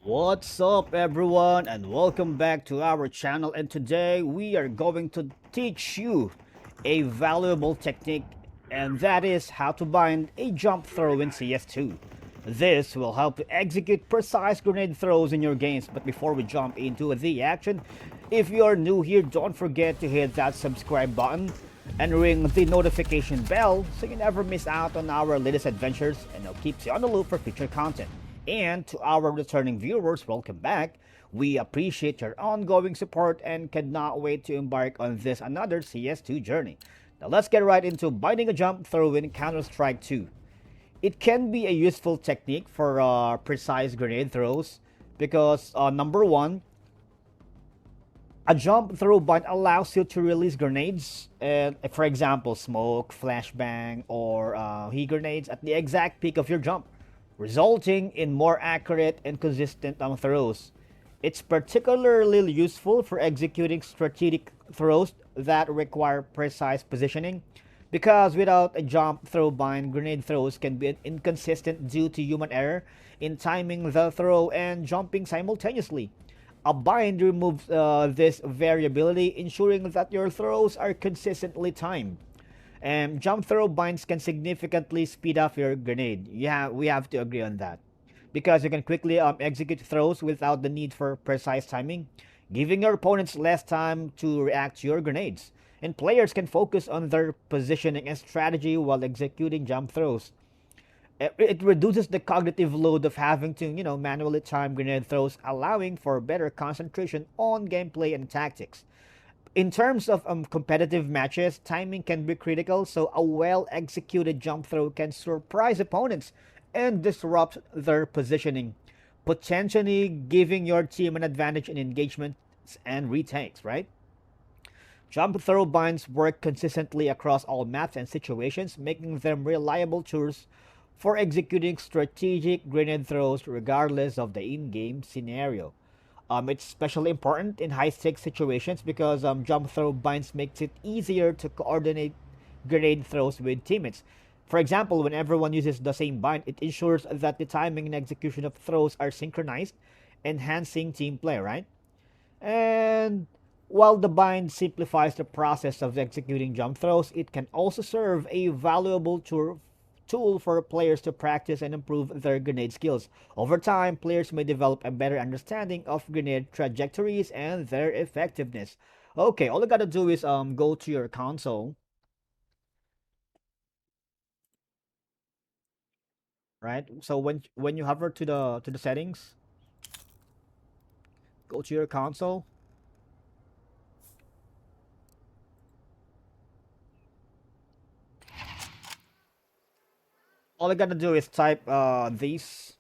What's up everyone and welcome back to our channel, and today we are going to teach you a valuable technique, and that is how to bind a jump throw in CS2. This will help you execute precise grenade throws in your games. But before we jump into the action, if you are new here, don't forget to hit that subscribe button and ring the notification bell so you never miss out on our latest adventures, and it'll keep you on the loop for future content. And to our returning viewers, welcome back. We appreciate your ongoing support and cannot wait to embark on this another CS2 journey. Now let's get right into binding a jump throw in Counter-Strike 2. It can be a useful technique for precise grenade throws because number one, a jump throw bind allows you to release grenades, for example, smoke, flashbang, or heat grenades at the exact peak of your jump, resulting in more accurate and consistent throws. It's particularly useful for executing strategic throws that require precise positioning, because without a jump throw bind, grenade throws can be inconsistent due to human error in timing the throw and jumping simultaneously. A bind removes this variability, ensuring that your throws are consistently timed. And jump throw binds can significantly speed up your grenade. Yeah, we have to agree on that, because you can quickly execute throws without the need for precise timing, giving your opponents less time to react to your grenades. And players can focus on their positioning and strategy while executing jump throws. It reduces the cognitive load of having to, manually time grenade throws, allowing for better concentration on gameplay and tactics. In terms of competitive matches, timing can be critical, so a well-executed jump throw can surprise opponents and disrupt their positioning, potentially giving your team an advantage in engagements and retakes, right? Jump throw binds work consistently across all maps and situations, making them reliable tools for executing strategic grenade throws regardless of the in-game scenario. It's especially important in high-stakes situations because jump throw binds makes it easier to coordinate grenade throws with teammates. For example, when everyone uses the same bind, it ensures that the timing and execution of throws are synchronized, enhancing team play, right? And while the bind simplifies the process of executing jump throws, it can also serve a valuable tool for players to practice and improve their grenade skills. Over time, players may develop a better understanding of grenade trajectories and their effectiveness. Okay, all you gotta do is go to your console, right? So when you hover to the settings, go to your console. All you gotta do is type these.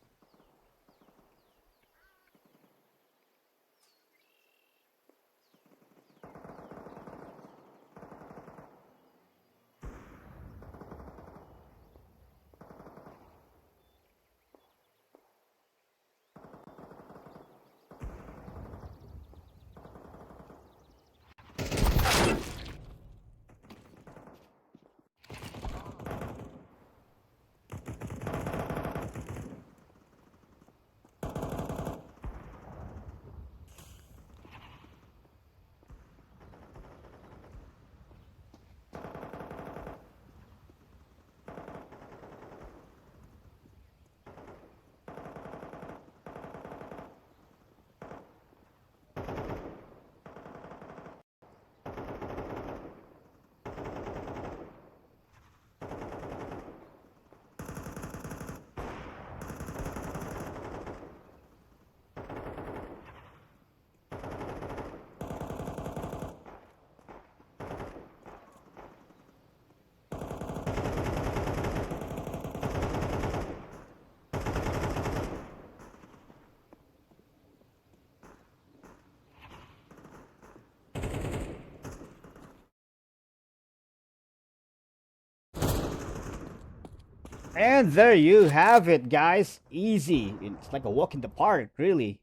And there you have it, guys. Easy. It's like a walk in the park, really.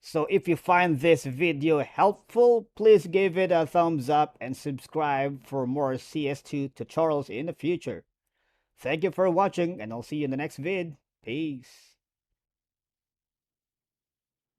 So if you find this video helpful, please give it a thumbs up and subscribe for more CS2 tutorials in the future. Thank you for watching, and I'll see you in the next vid. Peace.